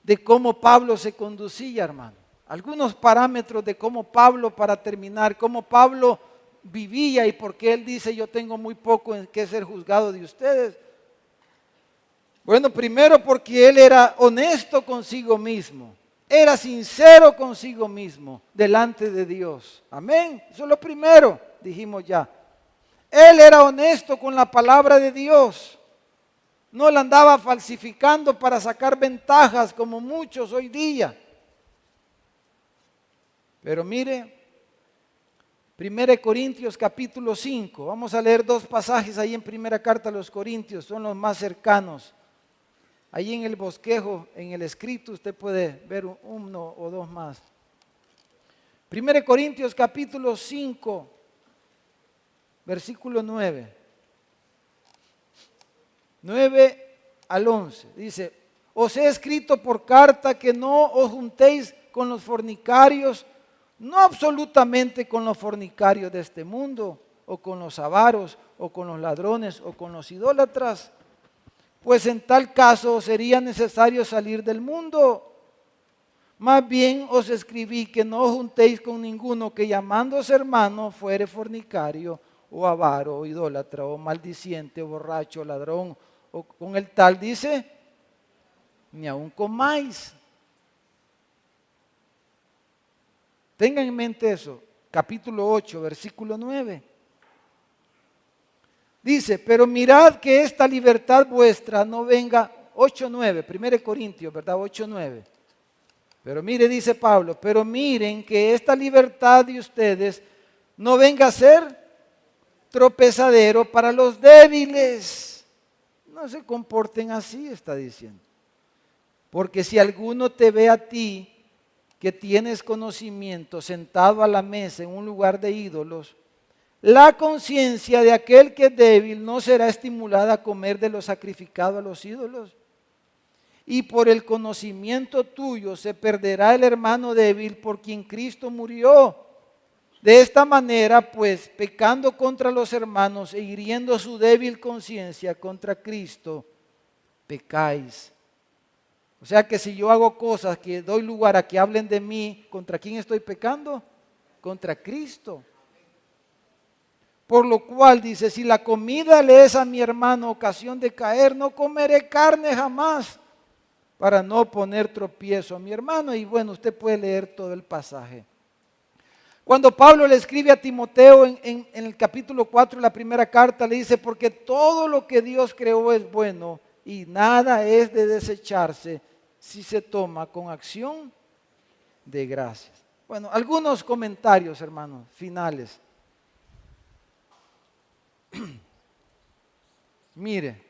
de cómo Pablo se conducía, hermano. Algunos parámetros de cómo Pablo, para terminar, cómo Pablo vivía y por qué él dice, yo tengo muy poco en qué ser juzgado de ustedes. Bueno, primero porque él era honesto consigo mismo, era sincero consigo mismo delante de Dios. Amén. Eso es lo primero, dijimos ya. Él era honesto con la palabra de Dios. No la andaba falsificando para sacar ventajas como muchos hoy día. Pero mire, 1 Corintios capítulo 5, vamos a leer dos pasajes ahí en primera carta a los Corintios, son los más cercanos. Ahí en el bosquejo, en el escrito, usted puede ver uno o dos más. 1 Corintios capítulo 5, versículo 9. 9 al 11, dice, os he escrito por carta que no os juntéis con los fornicarios, no absolutamente con los fornicarios de este mundo, o con los avaros, o con los ladrones, o con los idólatras, pues en tal caso sería necesario salir del mundo. Más bien os escribí que no os juntéis con ninguno que llamándose hermano fuere fornicario, o avaro, o idólatra, o maldiciente, o borracho, o ladrón, o con el tal, dice, ni aun comáis. Tengan en mente eso, capítulo 8, versículo 9. Dice, pero mirad que esta libertad vuestra no venga, 8:9, 1 Corintios, ¿verdad? 8:9. Pero mire, dice Pablo, pero miren que esta libertad de ustedes no venga a ser tropezadero para los débiles. No se comporten así, está diciendo. Porque si alguno te ve a ti, que tienes conocimiento, sentado a la mesa en un lugar de ídolos, la conciencia de aquel que es débil no será estimulada a comer de lo sacrificado a los ídolos. Y por el conocimiento tuyo se perderá el hermano débil por quien Cristo murió. De esta manera, pues, pecando contra los hermanos e hiriendo su débil conciencia contra Cristo, pecáis. O sea que si yo hago cosas que doy lugar a que hablen de mí, ¿contra quién estoy pecando? Contra Cristo. Por lo cual dice, si la comida le es a mi hermano ocasión de caer, no comeré carne jamás para no poner tropiezo a mi hermano. Y bueno, usted puede leer todo el pasaje. Cuando Pablo le escribe a Timoteo en el capítulo 4 de la primera carta, le dice, porque todo lo que Dios creó es bueno y nada es de desecharse si se toma con acción de gracias. Bueno, algunos comentarios, hermanos, finales. Mire,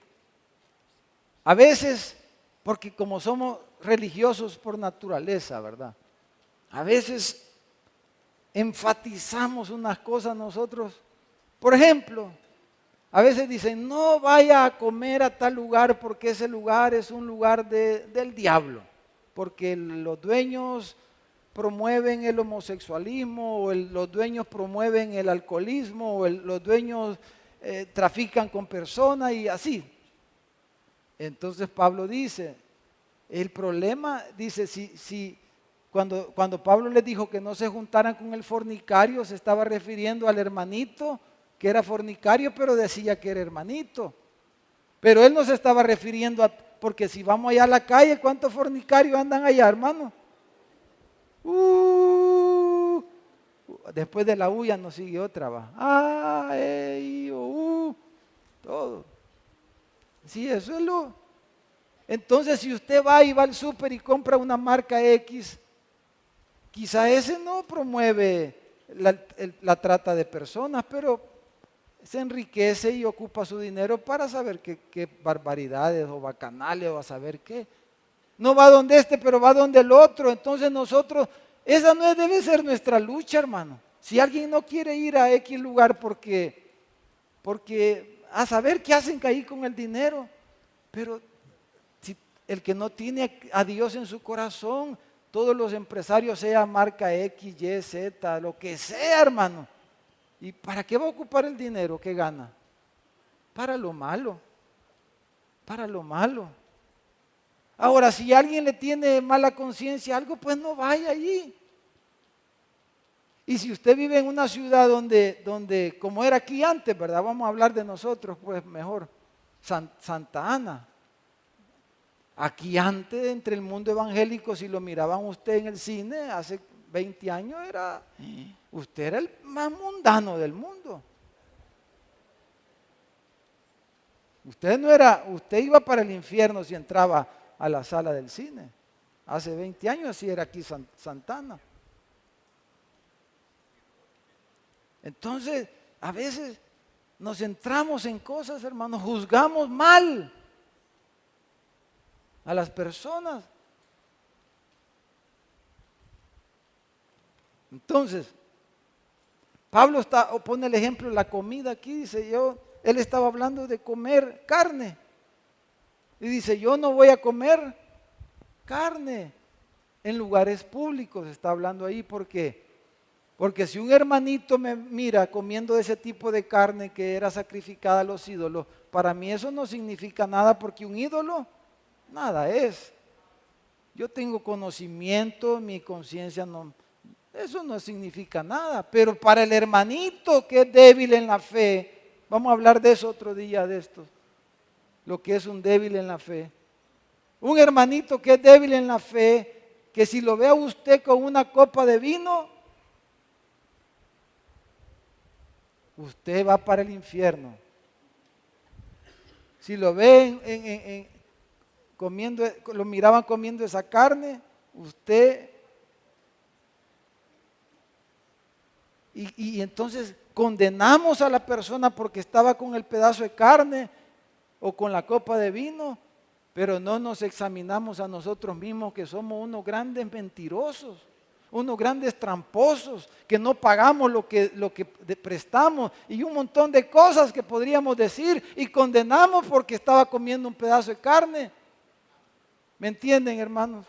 a veces, porque como somos religiosos por naturaleza, ¿verdad? A veces enfatizamos unas cosas nosotros. Por ejemplo, a veces dicen, no vaya a comer a tal lugar porque ese lugar es un lugar del diablo, porque los dueños promueven el homosexualismo, o los dueños promueven el alcoholismo, o los dueños trafican con personas y así. Entonces Pablo dice, el problema, dice, cuando Pablo les dijo que no se juntaran con el fornicario, se estaba refiriendo al hermanito que era fornicario, pero decía que era hermanito. Pero él no se estaba refiriendo a, porque si vamos allá a la calle, ¿cuántos fornicarios andan allá, hermano? Después de la U ya no sigue otra, va. Todo. Sí, eso es lo. Entonces, si usted va y va al súper y compra una marca X, quizá ese no promueve la trata de personas, pero se enriquece y ocupa su dinero para saber qué barbaridades o bacanales o a saber qué. No va donde este, pero va donde el otro. Entonces nosotros, esa no debe ser nuestra lucha, hermano. Si alguien no quiere ir a X lugar porque a saber qué hacen ahí con el dinero, pero si el que no tiene a Dios en su corazón, todos los empresarios, sea marca X, Y, Z, lo que sea, hermano. ¿Y para qué va a ocupar el dinero que gana? Para lo malo, para lo malo. Ahora, si alguien le tiene mala conciencia a algo, pues no vaya allí. Y si usted vive en una ciudad donde como era aquí antes, ¿verdad? Vamos a hablar de nosotros, pues mejor, Santa Ana. Aquí antes, entre el mundo evangélico, si lo miraban usted en el cine, hace 20 años usted era el más mundano del mundo. Usted iba para el infierno si entraba a la sala del cine. Hace 20 años así era aquí Santana. Entonces, a veces nos centramos en cosas, hermanos, juzgamos mal a las personas. Entonces, Pablo pone el ejemplo de la comida aquí, dice él estaba hablando de comer carne. Y dice, yo no voy a comer carne en lugares públicos, está hablando ahí, ¿por qué? Porque si un hermanito me mira comiendo ese tipo de carne que era sacrificada a los ídolos, para mí eso no significa nada, porque un ídolo nada es. Yo tengo conocimiento, mi conciencia no, eso no significa nada, pero para el hermanito que es débil en la fe, vamos a hablar de eso otro día de esto, lo que es un débil en la fe. Un hermanito que es débil en la fe, que si lo ve a usted con una copa de vino, usted va para el infierno. Si lo ven comiendo, lo miraban comiendo esa carne, usted. Y entonces condenamos a la persona porque estaba con el pedazo de carne o con la copa de vino, pero no nos examinamos a nosotros mismos, que somos unos grandes mentirosos, unos grandes tramposos, que no pagamos lo que prestamos y un montón de cosas que podríamos decir, y condenamos porque estaba comiendo un pedazo de carne. ¿Me entienden, hermanos?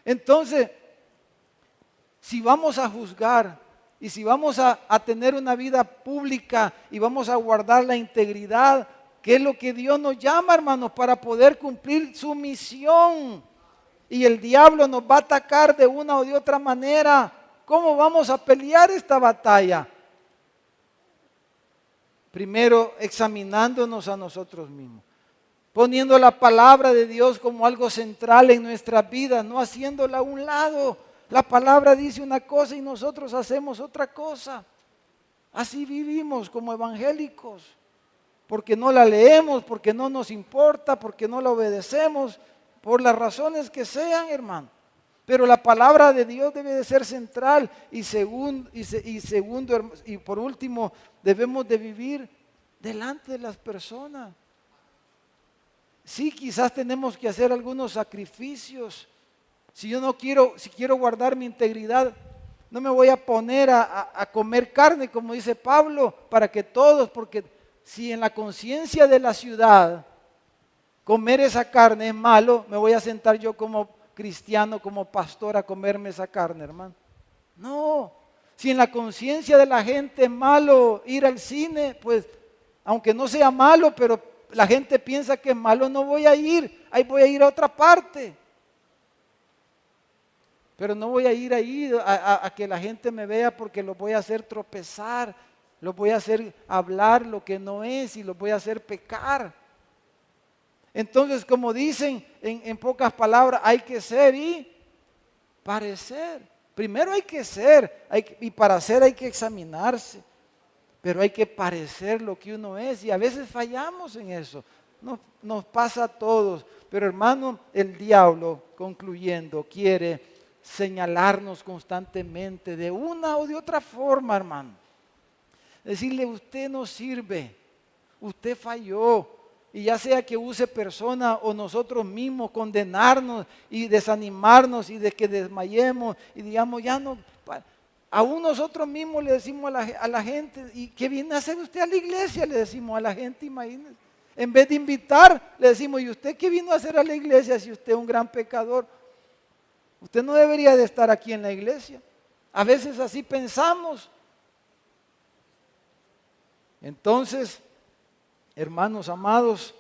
Entonces, si vamos a juzgar y si vamos a tener una vida pública y vamos a guardar la integridad, ¿Qué es lo que Dios nos llama, hermanos? Para poder cumplir su misión. Y el diablo nos va a atacar de una o de otra manera. ¿Cómo vamos a pelear esta batalla? Primero, examinándonos a nosotros mismos, poniendo la palabra de Dios como algo central en nuestras vidas, no haciéndola a un lado. La palabra dice una cosa y nosotros hacemos otra cosa. Así vivimos como evangélicos, porque no la leemos, porque no nos importa, porque no la obedecemos, por las razones que sean, hermano. Pero la palabra de Dios debe de ser central y segundo, y por último, debemos de vivir delante de las personas. Sí, quizás tenemos que hacer algunos sacrificios. Si quiero guardar mi integridad, no me voy a poner a comer carne, como dice Pablo, para que todos, porque si en la conciencia de la ciudad comer esa carne es malo, me voy a sentar yo como cristiano, como pastor a comerme esa carne, hermano. No, si en la conciencia de la gente es malo ir al cine, pues aunque no sea malo, pero la gente piensa que es malo, no voy a ir, ahí voy a ir a otra parte. Pero no voy a ir ahí a que la gente me vea porque los voy a hacer tropezar, los voy a hacer hablar lo que no es y los voy a hacer pecar. Entonces, como dicen en pocas palabras, hay que ser y parecer. Primero hay que ser, y para ser hay que examinarse, pero hay que parecer lo que uno es y a veces fallamos en eso. Nos pasa a todos, pero hermano, el diablo, concluyendo, quiere señalarnos constantemente de una o de otra forma, hermano. Decirle, usted no sirve, usted falló. Y ya sea que use persona o nosotros mismos condenarnos y desanimarnos y de que desmayemos y digamos, ya no, aún nosotros mismos le decimos a la gente, ¿y qué viene a hacer usted a la iglesia? Le decimos a la gente, imagínense. En vez de invitar, le decimos, ¿y usted qué vino a hacer a la iglesia si usted es un gran pecador? Usted no debería de estar aquí en la iglesia. A veces así pensamos. Entonces, hermanos amados,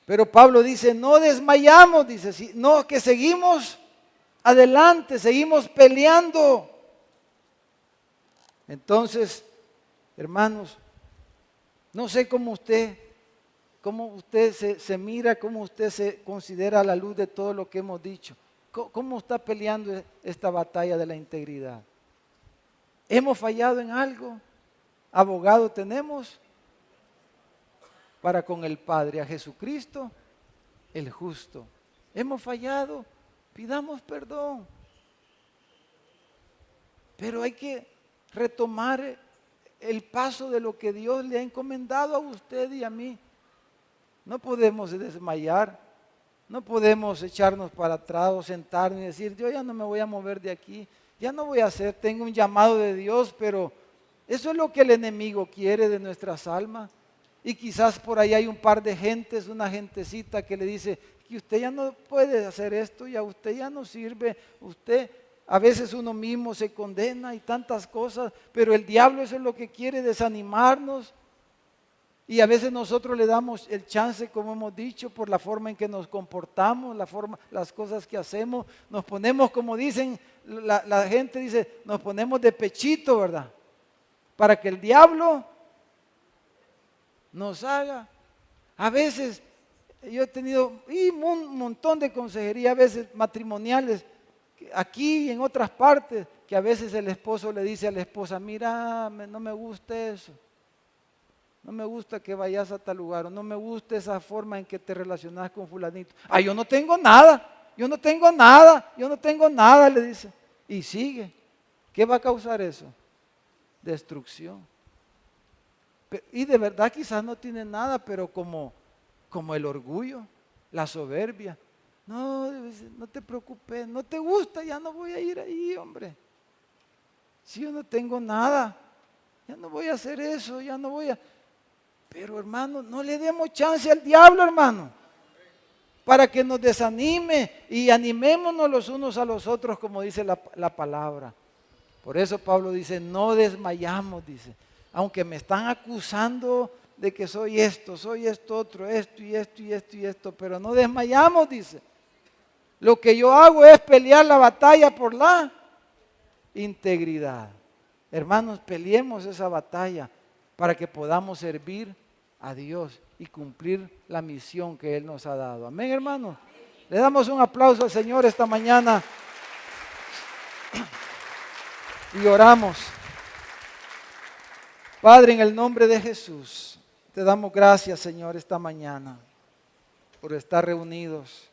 pero Pablo dice, no desmayamos, dice, no, que seguimos adelante, seguimos peleando. Entonces, hermanos, no sé cómo usted se mira, cómo usted se considera a la luz de todo lo que hemos dicho. ¿Cómo está peleando esta batalla de la integridad? ¿Hemos fallado en algo? ¿Abogado tenemos? Para con el Padre, a Jesucristo, el justo. Hemos fallado, pidamos perdón. Pero hay que retomar el paso de lo que Dios le ha encomendado a usted y a mí. No podemos desmayar, no podemos echarnos para atrás o sentarnos y decir, yo ya no me voy a mover de aquí, ya no voy a hacer, tengo un llamado de Dios, pero eso es lo que el enemigo quiere de nuestras almas. Y quizás por ahí hay un par de gentes, una gentecita que le dice que usted ya no puede hacer esto, ya usted ya no sirve, usted, a veces uno mismo se condena y tantas cosas, pero el diablo eso es lo que quiere, desanimarnos. Y a veces nosotros le damos el chance, como hemos dicho, por la forma en que nos comportamos, las cosas que hacemos, nos ponemos, como dicen, la gente dice, nos ponemos de pechito, ¿verdad? Para que el diablo nos haga. A veces yo he tenido un montón de consejería, a veces matrimoniales, aquí y en otras partes, que a veces el esposo le dice a la esposa, mira, no me gusta eso, no me gusta que vayas a tal lugar, o no me gusta esa forma en que te relacionas con fulanito. Yo no tengo nada, yo no tengo nada, yo no tengo nada, le dice. Y sigue. ¿Qué va a causar eso? Destrucción. Y de verdad quizás no tiene nada, pero como el orgullo, la soberbia. No te preocupes, no te gusta, ya no voy a ir ahí, hombre. Si yo no tengo nada, ya no voy a hacer eso, ya no voy a... Pero hermano, no le demos chance al diablo, hermano, para que nos desanime y animémonos los unos a los otros, como dice la palabra. Por eso Pablo dice, no desmayamos, dice. Aunque me están acusando, de que soy esto otro, esto y esto y esto y esto, pero no desmayamos, dice. Lo que yo hago es pelear la batalla por la integridad. Hermanos, peleemos esa batalla para que podamos servir a Dios y cumplir la misión que Él nos ha dado. Amén, hermanos. Le damos un aplauso al Señor esta mañana y oramos. Padre, en el nombre de Jesús, te damos gracias, Señor, esta mañana por estar reunidos.